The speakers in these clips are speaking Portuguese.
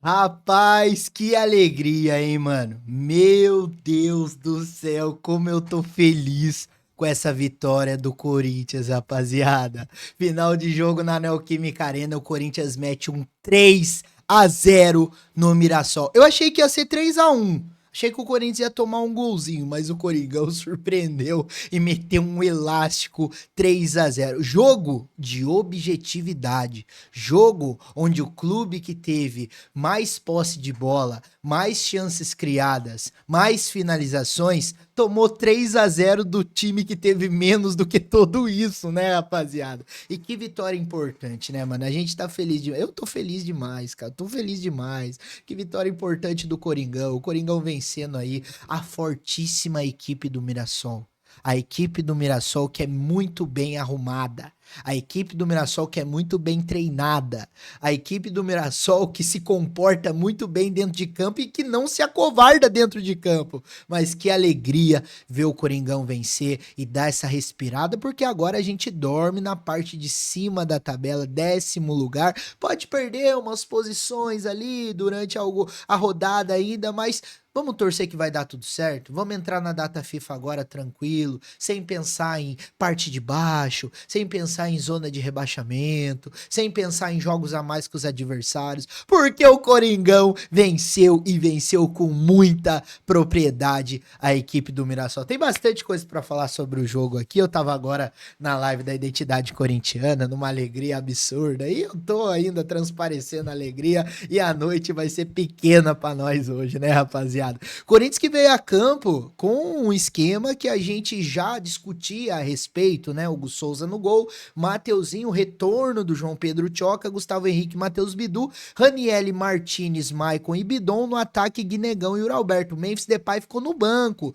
Rapaz, que alegria, hein, mano? Meu Deus do céu, como eu tô feliz com essa vitória do Corinthians, rapaziada. Final de jogo na Neoquímica Arena, o Corinthians mete um 3-0 no Mirassol. Eu achei que ia ser 3-1. Achei que o Corinthians ia tomar um golzinho, mas o Coringão surpreendeu e meteu um elástico 3-0. Jogo de objetividade. Jogo onde o clube que teve mais posse de bola, mais chances criadas, mais finalizações, tomou 3-0 do time que teve menos do que tudo isso, né, rapaziada? E que vitória importante, né, mano? A gente tá feliz demais. Eu tô feliz demais, cara. Tô feliz demais. Que vitória importante do Coringão. O Coringão vencendo aí a fortíssima equipe do Mirassol. A equipe do Mirassol que é muito bem arrumada. A equipe do Mirassol que é muito bem treinada. A equipe do Mirassol que se comporta muito bem dentro de campo e que não se acovarda dentro de campo. Mas que alegria ver o Coringão vencer e dar essa respirada, porque agora a gente dorme na parte de cima da tabela, 10º lugar. Pode perder umas posições ali durante a rodada ainda, mas vamos torcer que vai dar tudo certo. Vamos entrar na data FIFA agora tranquilo, sem pensar em parte de baixo, sem pensar em zona de rebaixamento, sem pensar em jogos a mais que os adversários, porque o Coringão venceu e venceu com muita propriedade a equipe do Mirassol. Tem bastante coisa para falar sobre o jogo aqui. Eu tava agora na live da identidade corintiana, numa alegria absurda, e eu tô ainda transparecendo a alegria e a noite vai ser pequena para nós hoje, né, rapaziada? Corinthians que veio a campo com um esquema que a gente já discutia a respeito, né? Hugo Souza no gol, Mateuzinho, retorno do João Pedro Tchoca, Gustavo Henrique, Matheus Bidu, Raniele, Martinez, Maicon e Bidon no ataque, Guinegão e Uralberto. Memphis Depay ficou no banco.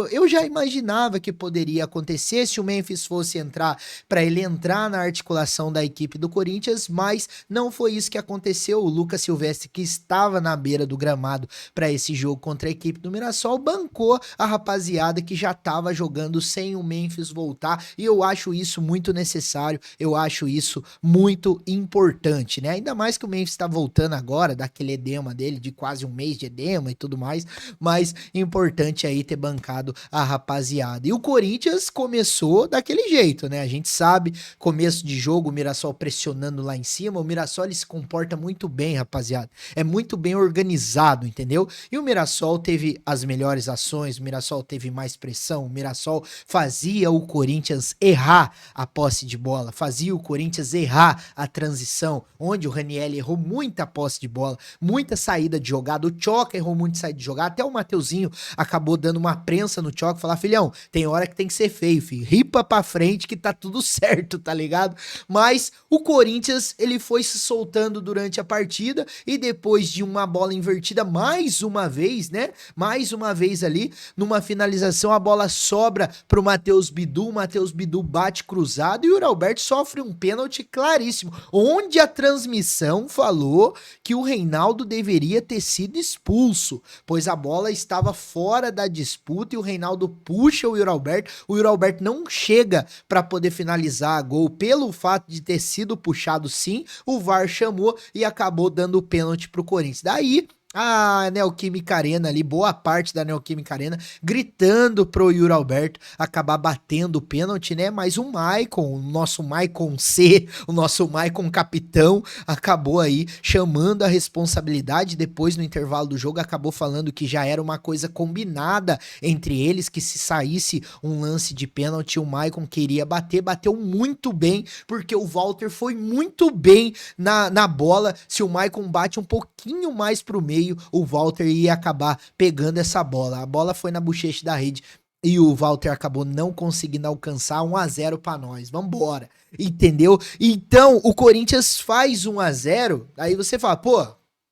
Eu já imaginava que poderia acontecer se o Memphis fosse entrar, para ele entrar na articulação da equipe do Corinthians, mas não foi isso que aconteceu. O Lucas Silvestre, que estava na beira do gramado para esse jogo contra a equipe do Mirassol, bancou a rapaziada que já estava jogando sem o Memphis voltar, e eu acho isso muito necessário, eu acho isso muito importante, né? Ainda mais que o Memphis está voltando agora, daquele edema dele, de quase um mês de edema e tudo mais, mas importante aí ter bancado a rapaziada. E o Corinthians começou daquele jeito, né? A gente sabe, começo de jogo, o Mirassol pressionando lá em cima, o Mirassol ele se comporta muito bem, rapaziada, é muito bem organizado, entendeu? E o Mirassol teve as melhores ações, o Mirassol teve mais pressão, o Mirassol fazia o Corinthians errar a posse de bola, fazia o Corinthians errar a transição, onde o Raniel errou muita posse de bola, muita saída de jogada, o Tchoca errou muito saída de jogada, até o Mateuzinho acabou dando uma prensa no Tchoca, falar, filhão, tem hora que tem que ser feio, filho, ripa pra frente que tá tudo certo, tá ligado? Mas o Corinthians, ele foi se soltando durante a partida e depois de uma bola invertida mais uma vez, né? Mais uma vez ali, numa finalização, a bola sobra pro Matheus Bidu, o Matheus Bidu bate cruzado e o Uralberto sofre um pênalti claríssimo, onde a transmissão falou que o Reinaldo deveria ter sido expulso, pois a bola estava fora da disputa e o Reinaldo puxa o Uralberto não chega para poder finalizar a gol, pelo fato de ter sido puxado sim, o VAR chamou e acabou dando o pênalti pro Corinthians. Daí a Neoquímica Arena ali, boa parte da Neoquímica Arena, gritando pro Yuri Alberto acabar batendo o pênalti, né? Mas o Maicon, o nosso Maicon C, o nosso Maicon capitão, acabou aí chamando a responsabilidade. Depois, no intervalo do jogo, acabou falando que já era uma coisa combinada entre eles, que se saísse um lance de pênalti, o Maicon queria bater, bateu muito bem, porque o Walter foi muito bem na bola. Se o Maicon bate um pouquinho mais pro meio, o Walter ia acabar pegando essa bola. A bola foi na bochecha da rede e o Walter acabou não conseguindo alcançar. 1-0 para nós. Vambora. Entendeu? Então, o Corinthians faz 1-0, aí você fala, pô,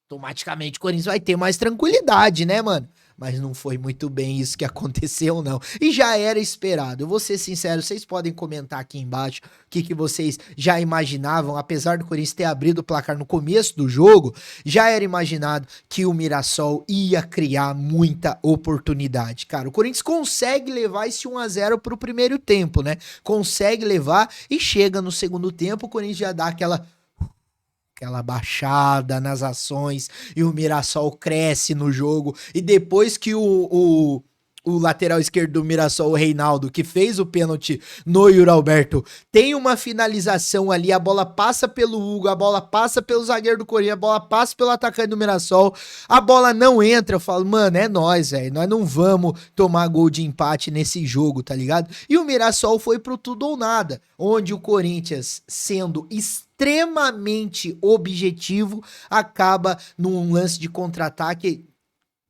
automaticamente o Corinthians vai ter mais tranquilidade, né, mano? Mas não foi muito bem isso que aconteceu, não. E já era esperado. Eu vou ser sincero, vocês podem comentar aqui embaixo o que vocês já imaginavam, apesar do Corinthians ter abrido o placar no começo do jogo, já era imaginado que o Mirassol ia criar muita oportunidade. Cara, o Corinthians consegue levar esse 1-0 pro primeiro tempo, né? Consegue levar e chega no segundo tempo, o Corinthians já dá aquela baixada nas ações e o Mirassol cresce no jogo. E depois que o lateral esquerdo do Mirassol, o Reinaldo, que fez o pênalti no Yuri Alberto, tem uma finalização ali, a bola passa pelo Hugo, a bola passa pelo zagueiro do Corinthians, a bola passa pelo atacante do Mirassol, a bola não entra, eu falo, mano, é nóis, velho, nós não vamos tomar gol de empate nesse jogo, tá ligado? E o Mirassol foi pro tudo ou nada, onde o Corinthians, sendo extremamente objetivo, acaba num lance de contra-ataque.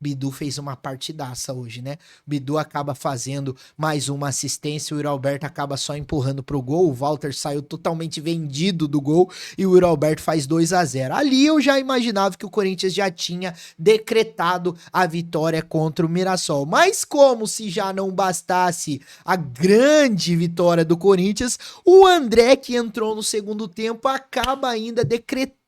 Bidu fez uma partidaça hoje, né? Bidu acaba fazendo mais uma assistência, o Yuri Alberto acaba só empurrando pro gol, o Walter saiu totalmente vendido do gol e o Yuri Alberto faz 2-0. Ali eu já imaginava que o Corinthians já tinha decretado a vitória contra o Mirassol. Mas como se já não bastasse a grande vitória do Corinthians, o André, que entrou no segundo tempo, acaba ainda decretando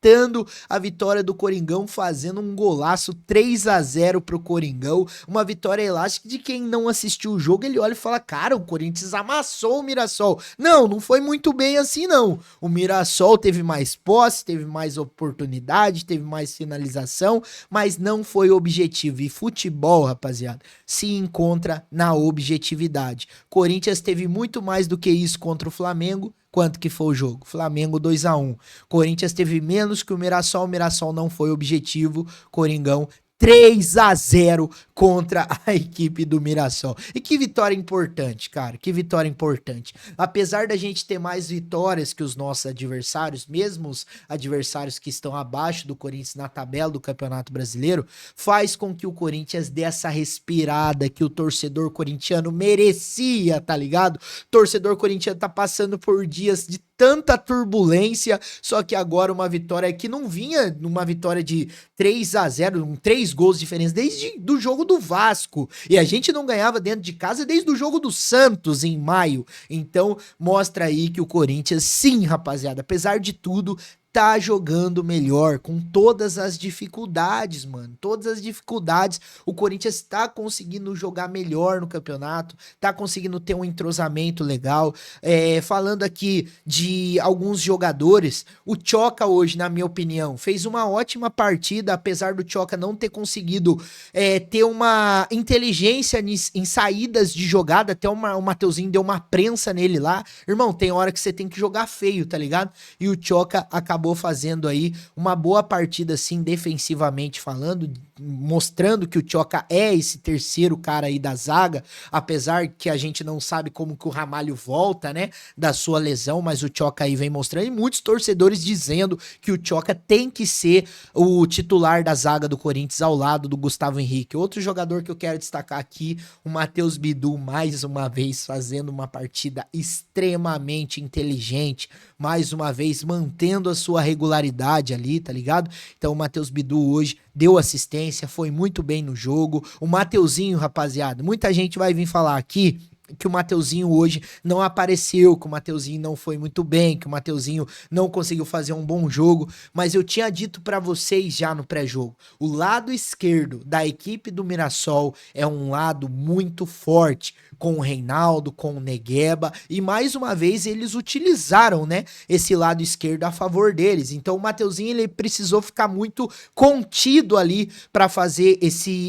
a vitória do Coringão, fazendo um golaço 3-0 pro Coringão, uma vitória elástica de quem não assistiu o jogo, ele olha e fala, cara, o Corinthians amassou o Mirassol. Não foi muito bem assim não, o Mirassol teve mais posse, teve mais oportunidade, teve mais finalização, mas não foi objetivo, e futebol, rapaziada, se encontra na objetividade. Corinthians teve muito mais do que isso contra o Flamengo. Quanto que foi o jogo? Flamengo 2-1. Corinthians teve menos que o Mirassol não foi objetivo. Coringão 3-0 contra a equipe do Mirassol. E que vitória importante, cara. Que vitória importante. Apesar da gente ter mais vitórias que os nossos adversários, mesmo os adversários que estão abaixo do Corinthians na tabela do Campeonato Brasileiro, faz com que o Corinthians dê essa respirada que o torcedor corintiano merecia, tá ligado? O torcedor corintiano tá passando por dias de tanta turbulência, só que agora uma vitória que não vinha numa vitória de 3-0, 3 gols de diferença desde do jogo do Vasco, e a gente não ganhava dentro de casa desde o jogo do Santos em maio. Então mostra aí que o Corinthians, sim, rapaziada, apesar de tudo, tá jogando melhor, com todas as dificuldades, mano, todas as dificuldades, o Corinthians tá conseguindo jogar melhor no campeonato, tá conseguindo ter um entrosamento legal. Falando aqui de alguns jogadores, o Tchoka hoje, na minha opinião, fez uma ótima partida, apesar do Tchoka não ter conseguido ter uma inteligência em saídas de jogada, até o Mateuzinho deu uma prensa nele lá, irmão, tem hora que você tem que jogar feio, tá ligado? E o Tchoka acabou fazendo aí uma boa partida, assim, defensivamente falando, mostrando que o Tchoka é esse terceiro cara aí da zaga, apesar que a gente não sabe como que o Ramalho volta, né, da sua lesão, mas o Tchoka aí vem mostrando, e muitos torcedores dizendo que o Tchoka tem que ser o titular da zaga do Corinthians ao lado do Gustavo Henrique. Outro jogador que eu quero destacar aqui, o Matheus Bidu, mais uma vez fazendo uma partida extremamente inteligente, mais uma vez mantendo a sua regularidade ali, tá ligado? Então o Matheus Bidu hoje deu assistência, foi muito bem no jogo. O Mateuzinho, rapaziada, muita gente vai vir falar aqui que o Mateuzinho hoje não apareceu, que o Mateuzinho não foi muito bem, que o Mateuzinho não conseguiu fazer um bom jogo, mas eu tinha dito pra vocês já no pré-jogo, o lado esquerdo da equipe do Mirassol é um lado muito forte, com o Reinaldo, com o Negueba, e mais uma vez eles utilizaram, né, esse lado esquerdo a favor deles. Então o Mateuzinho, ele precisou ficar muito contido ali pra fazer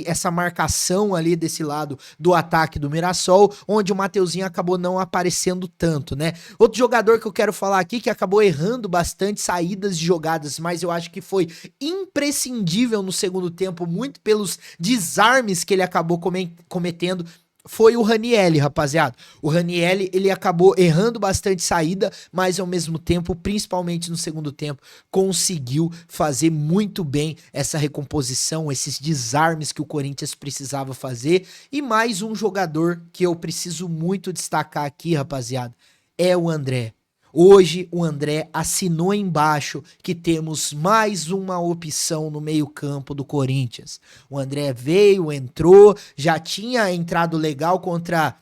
essa marcação ali desse lado do ataque do Mirassol, onde o Mateuzinho acabou não aparecendo tanto, né? Outro jogador que eu quero falar aqui, que acabou errando bastante saídas de jogadas, mas eu acho que foi imprescindível no segundo tempo, muito pelos desarmes que ele acabou cometendo, foi o Ranieri, rapaziada. O Ranieri, ele acabou errando bastante saída, mas ao mesmo tempo, principalmente no segundo tempo, conseguiu fazer muito bem essa recomposição, esses desarmes que o Corinthians precisava fazer. E mais um jogador que eu preciso muito destacar aqui, rapaziada, é o André. Hoje o André assinou embaixo que temos mais uma opção no meio-campo do Corinthians. O André veio, entrou, já tinha entrado legal contra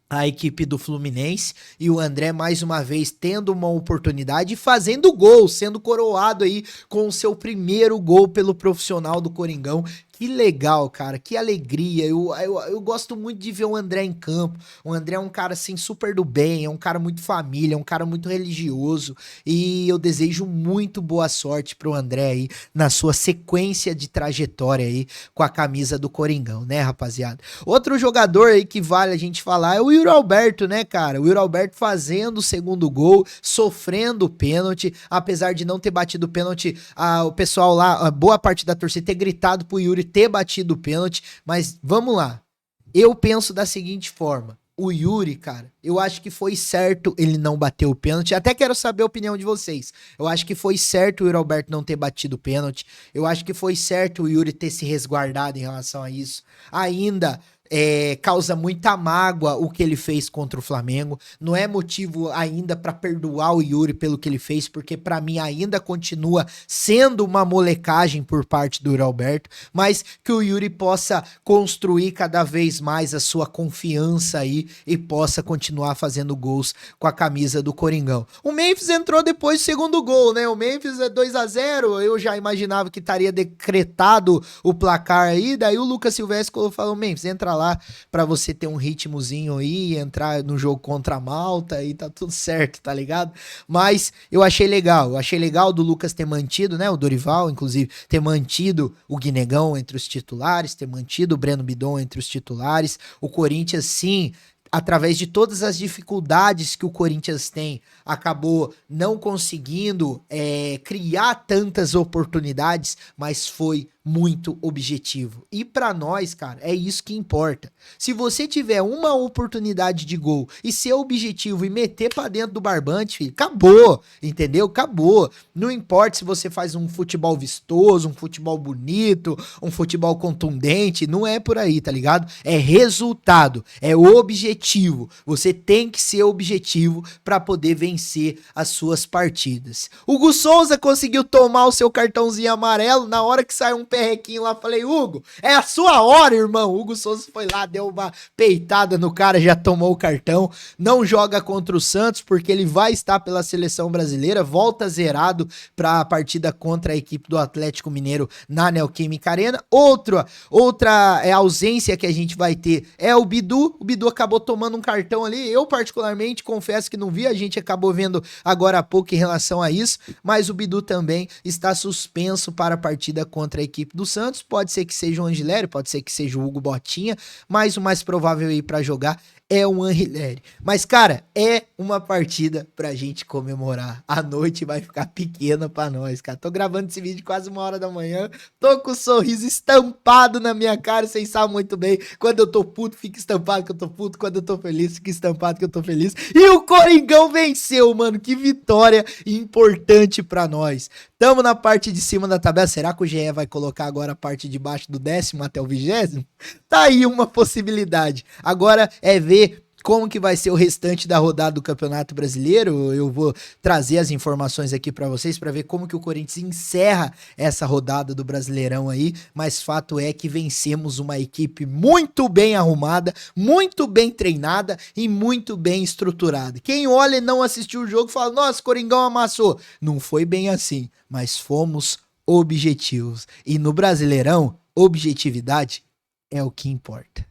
a equipe do Fluminense, e o André mais uma vez tendo uma oportunidade e fazendo gol, sendo coroado aí com o seu primeiro gol pelo profissional do Coringão, que legal, cara, que alegria. Eu gosto muito de ver o André em campo. O André é um cara, assim, super do bem, é um cara muito família, é um cara muito religioso. E eu desejo muito boa sorte pro André aí na sua sequência de trajetória aí com a camisa do Coringão, né, rapaziada? Outro jogador aí que vale a gente falar é o Yuri Alberto, né, cara? O Yuri Alberto fazendo o segundo gol, sofrendo o pênalti, apesar de não ter batido o pênalti, o pessoal lá, a boa parte da torcida ter gritado pro Yuri ter batido o pênalti, mas vamos lá. Eu penso da seguinte forma: o Yuri, cara, eu acho que foi certo ele não bater o pênalti. Até quero saber a opinião de vocês. Eu acho que foi certo o Yuri Alberto não ter batido o pênalti. Eu acho que foi certo o Yuri ter se resguardado em relação a isso. Ainda causa muita mágoa o que ele fez contra o Flamengo. Não é motivo ainda pra perdoar o Yuri pelo que ele fez, porque pra mim ainda continua sendo uma molecagem por parte do Yuri Alberto, mas que o Yuri possa construir cada vez mais a sua confiança aí e possa continuar fazendo gols com a camisa do Coringão. O Memphis entrou depois do segundo gol, né? O Memphis é 2-0, eu já imaginava que estaria decretado o placar aí, daí o Lucas Silvestre falou: Memphis, entra lá pra você ter um ritmozinho aí, entrar no jogo contra a Malta e tá tudo certo, tá ligado? Mas eu achei legal do Lucas ter mantido, né, o Dorival, inclusive, ter mantido o Guinegão entre os titulares, ter mantido o Breno Bidon entre os titulares. O Corinthians, sim, através de todas as dificuldades que o Corinthians tem, acabou não conseguindo criar tantas oportunidades, mas foi muito objetivo. E pra nós, cara, é isso que importa. Se você tiver uma oportunidade de gol e ser objetivo e meter pra dentro do barbante, filho, acabou, entendeu? Acabou. Não importa se você faz um futebol vistoso, um futebol bonito, um futebol contundente, não é por aí, tá ligado? É resultado, é objetivo. Você tem que ser objetivo pra poder vencer as suas partidas. O Hugo Souza conseguiu tomar o seu cartãozinho amarelo na hora que saiu um perrequinho lá, falei: Hugo, é a sua hora, irmão. O Hugo Souza foi lá, deu uma peitada no cara, já tomou o cartão, não joga contra o Santos, porque ele vai estar pela seleção brasileira, volta zerado para a partida contra a equipe do Atlético Mineiro na Neoquímica Arena. Outra ausência que a gente vai ter é o Bidu acabou tomando um cartão ali, eu particularmente confesso que não vi, a gente acabou vendo agora há pouco em relação a isso, mas o Bidu também está suspenso para a partida contra a equipe do Santos. Pode ser que seja o Angileri, pode ser que seja o Hugo Botinha, mas o mais provável aí pra jogar é o Angileri. Mas, cara, é uma partida pra gente comemorar. A noite vai ficar pequena pra nós, cara. Tô gravando esse vídeo quase 1h da manhã, tô com o sorriso estampado na minha cara, vocês sabem muito bem. Quando eu tô puto, fica estampado que eu tô puto. Quando eu tô feliz, fica estampado que eu tô feliz. E o Coringão venceu, mano. Que vitória importante pra nós. Tamo na parte de cima da tabela. Será que o GE vai colocar agora a parte de baixo do 10º até o 20º? Tá aí uma possibilidade. Agora é ver como que vai ser o restante da rodada do Campeonato Brasileiro. Eu vou trazer as informações aqui pra vocês pra ver como que o Corinthians encerra essa rodada do Brasileirão aí, mas fato é que vencemos uma equipe muito bem arrumada, muito bem treinada e muito bem estruturada. Quem olha e não assistiu o jogo fala: nossa, Coringão amassou. Não foi bem assim, mas fomos objetivos. E no Brasileirão, objetividade é o que importa.